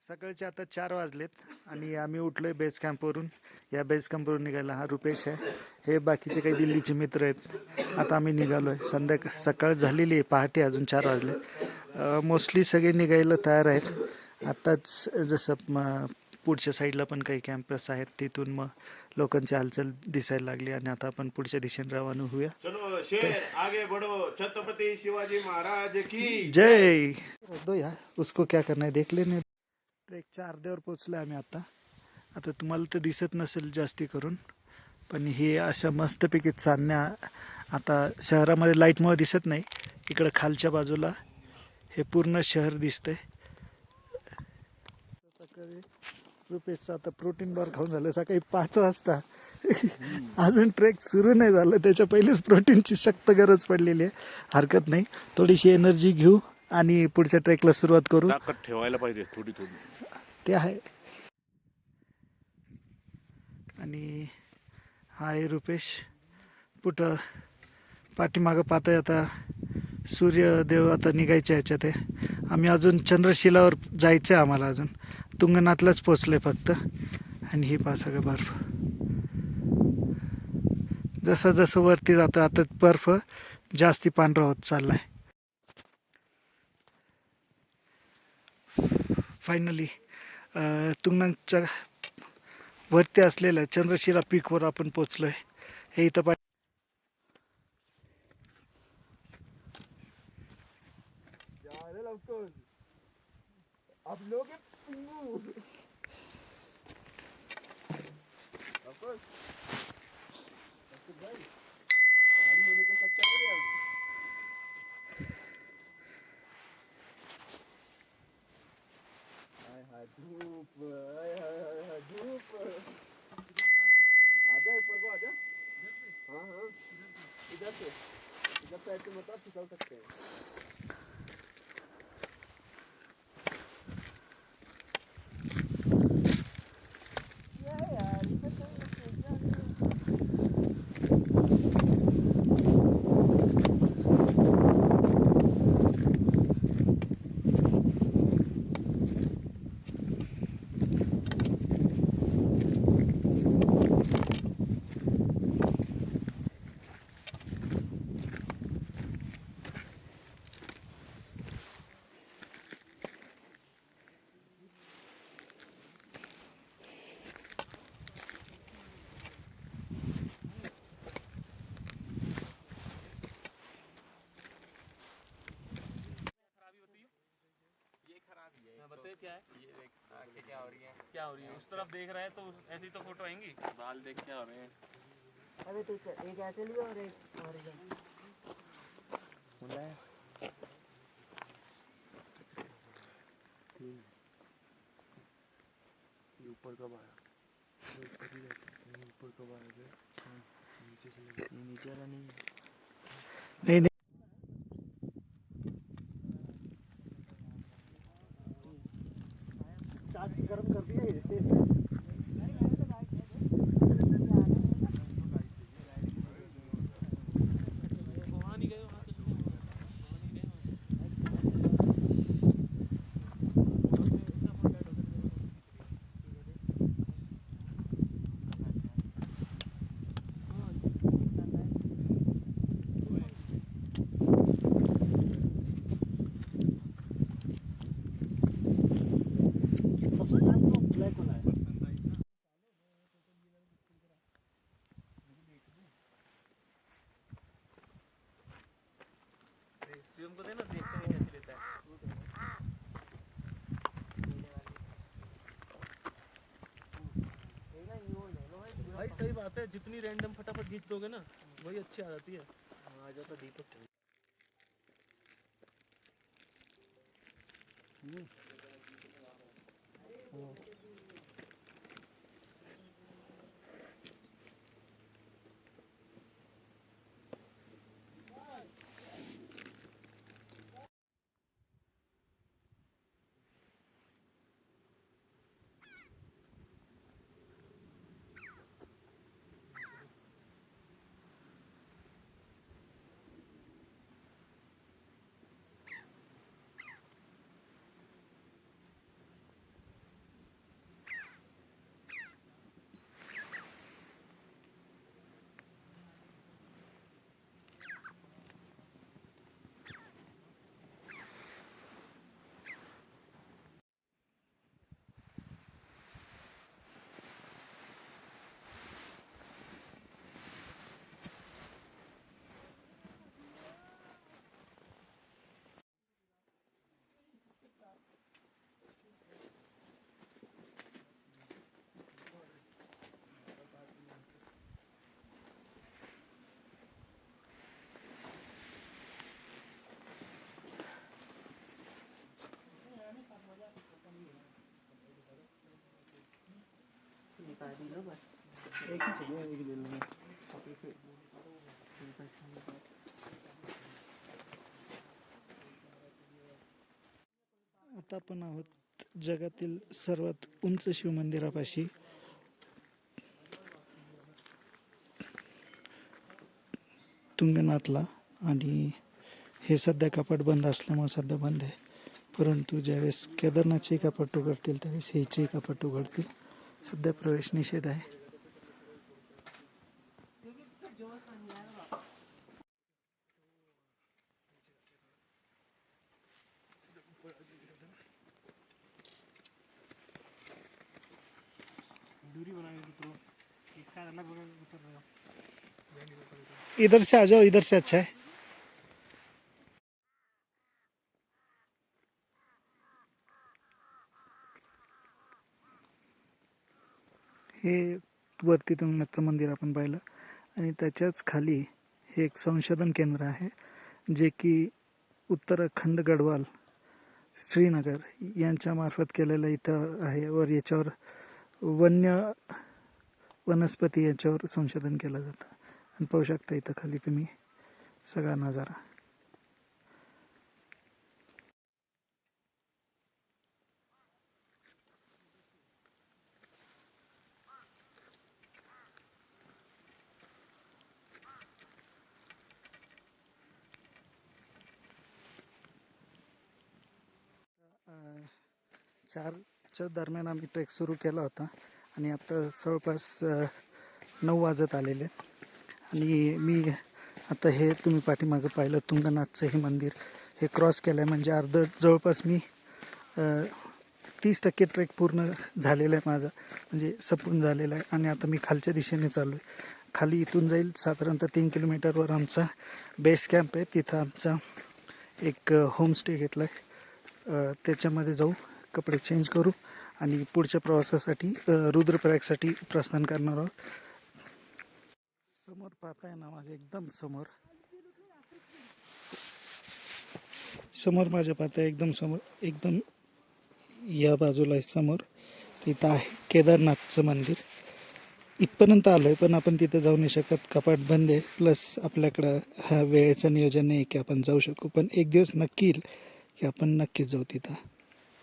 सकाळचे आता 4 वाजलेत आणि आम्ही उठलोय बेस कॅम्पवरून. या बेस कॅम्पवरून निघायला हा रुपेश आहे, हे बाकीचे काही दिल्लीचे मित्र आहेत. आता आम्ही निघालोय. सकाळ झालेली आहे, पहाटे अजून 4 वाजले. मोस्टली सगळे निघायला तयार आहेत. आत्ताच जसं पुढच्या साईडला पण काही कॅम्पस आहेत, तिथून मग लोकांची हालचाल दिसायला लागली आणि आता आपण पुढच्या दिशेने रवाना होऊया. चलो शेर आगे बढ़ो, छत्रपति शिवाजी महाराज की जय. दो यार उसको क्या करना है देख लेने. ट्रेकच्या अर्ध्यावर पोचलो आम्ही आता. आता तुम्हाला तर दिसत नसेल जास्ती करून, पण हे अशा मस्तपैकी चांदण्या आता शहरामध्ये लाईटमुळे दिसत नाही. इकडं खालच्या बाजूला हे पूर्ण शहर दिसतंय. सकाळी रुपेशचं आता प्रोटीन बार खाऊन झालं सकाळी 5 वाजता. अजून ट्रेक सुरू नाही झालं, त्याच्या पहिलेच प्रोटीनची सक्त गरज पडलेली आहे. हरकत नाही, थोडीशी एनर्जी घेऊ आणि पुढच्या ट्रेकला सुरुवात करू. ताकद ठेवायला पाहिजे थोडी थोडी. ते आहे. आणि हा आहे रुपेश. कुठं पाठीमागं पाहताय आता सूर्यदेव आता निघायच्या ह्याच्यात आहे. आम्ही अजून चंद्रशिलावर जायचं आहे, आम्हाला अजून तुंगनाथलाच पोचलो आहे फक्त. आणि ही पहा सगळं बर्फ. जसं जसं वरती जातं आता बर्फ जास्ती पांढरा होत चाललाय. फायनली तुंगनाथच्या वरती असलेल्या चंद्रशिला पीकवर आपण पोचलोय. हे इथं आप लोग धूप धूप आजा ऊपर को आजा. हाँ हाँ इधर से मतलब फिसल सकते हैं. बताइए क्या है ये देख आंखें क्या हो रही है उस तरफ देख रहा है तो ऐसी तो फोटो आएंगी. बाल देख क्या हो रहे हैं. अबे तो एक ऐसे लियो और एक और ऊपर कब आया. ऊपर कब आया. नीचे से नीचे वाला नहीं. नाही नाही. गरम कर दिया. वहाँ नहीं गए वहाँ शिवम को देना देखते हैं कैसे लेता है. भाई सही बात है, जितनी रैंडम फटाफट खींच दोगे ना वही अच्छी आ जाती है. आ जाता दीपक. दिखा दी लो बस एक ही चाहिए, एक ले लूँगा। आता आपण आहोत जगातील सर्वात उंच शिवमंदिरापाशी. तुंगनाथला. आणि हे सध्या कपाट बंद असल्यामुळे सध्या बंद आहे, परंतु ज्यावेळेस केदारनाथचे कपाट उघडतील त्यावेळेस हेचे कपाट उघडतील. सध्या प्रवेश निषेध आहे. दूरी बनाएंगे तो इच्छा अलग बगल उतर रहे हो। इधर से आ जाओ, इधर से अच्छा है. हे वरती तुंगनाथचं मंदिर आपण पाहिलं आणि त्याच्याच खाली हे एक संशोधन केंद्र आहे, जे की उत्तराखंड गढवाल श्रीनगर यांच्या मार्फत केलेलं इथं आहे. वर याच्यावर वनस्पती याच्यावर संशोधन केलं जातं. आणि पाहू शकता इथं खाली तुम्ही सगळा नजारा. चारच्या दरम्यान आम्ही ट्रेक सुरू केला होता आणि आता जवळपास 9 वाजत आलेले. आणि मी आता हे तुम्ही पाठीमागं पाहिलं तुंगनाथचं हे मंदिर हे क्रॉस केलं आहे, म्हणजे जवळपास मी 30% ट्रेक पूर्ण झालेला आहे माझा, म्हणजे संपूर्ण झालेला आहे. आणि आता मी खालच्या दिशेने चालू आहे. खाली इथून जाईल साधारणतः 3 किलोमीटरवर आमचा बेस कॅम्प आहे. तिथं आमचा एक होमस्टे घेतला आहे. त्याच्यामध्ये जाऊ, कपडे चेंज करू आणि पुढच्या प्रवासासाठी रुद्रप्रयागसाठी प्रस्थान करणार आहोत. समोर पाहताय ना माझ्या एकदम समोर माझ्या पाहताय एकदम समोर, एकदम या बाजूला समोर तिथं आहे केदारनाथचं मंदिर. इथपर्यंत आलो आहे पण आपण तिथं जाऊ नाही शकत, कपाट बंद आहे. प्लस आपल्याकडं हा वेळेचं नियोजन नाही की आपण जाऊ शकू, पण एक दिवस नक्की येईल की आपण नक्कीच जाऊ तिथं.